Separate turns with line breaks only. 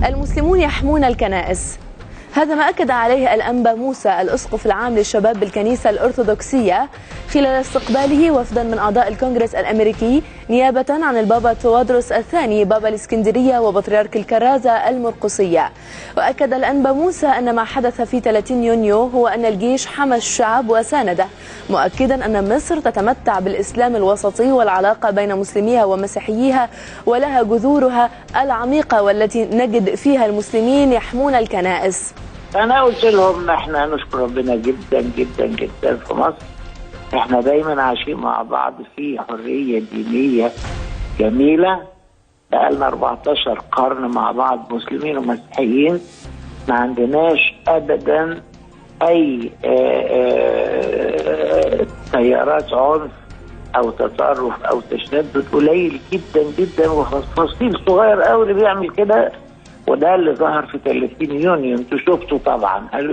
المسلمون يحمون الكنائس. هذا ما أكد عليه الأنبا موسى الأسقف العام للشباب بالكنيسة الأرثوذكسية خلال استقباله وفدا من أعضاء الكونغرس الأمريكي نيابة عن البابا توادرس الثاني بابا الإسكندرية وبطريرك الكرازة المرقسية. وأكد الأنبا موسى أن ما حدث في 30 يونيو هو أن الجيش حمى الشعب وسانده، مؤكدا أن مصر تتمتع بالإسلام الوسطي والعلاقة بين مسلميها ومسيحييها ولها جذورها العميقة والتي نجد فيها المسلمين يحمون الكنائس.
أنا قلت لهم احنا نشكر ربنا جدا جدا جدا في مصر، احنا دايما عايشين مع بعض في حرية دينية جميلة، بقالنا 14 قرن مع بعض مسلمين ومسيحيين، ما عندناش أبدا أي تيارات عنف أو تطرف أو تشدد، قليل جدا جدا، وفصيل صغير قوي اللي بيعمل كده، وده اللي ظهر في 30 يونيو انتوا شفتوا طبعا.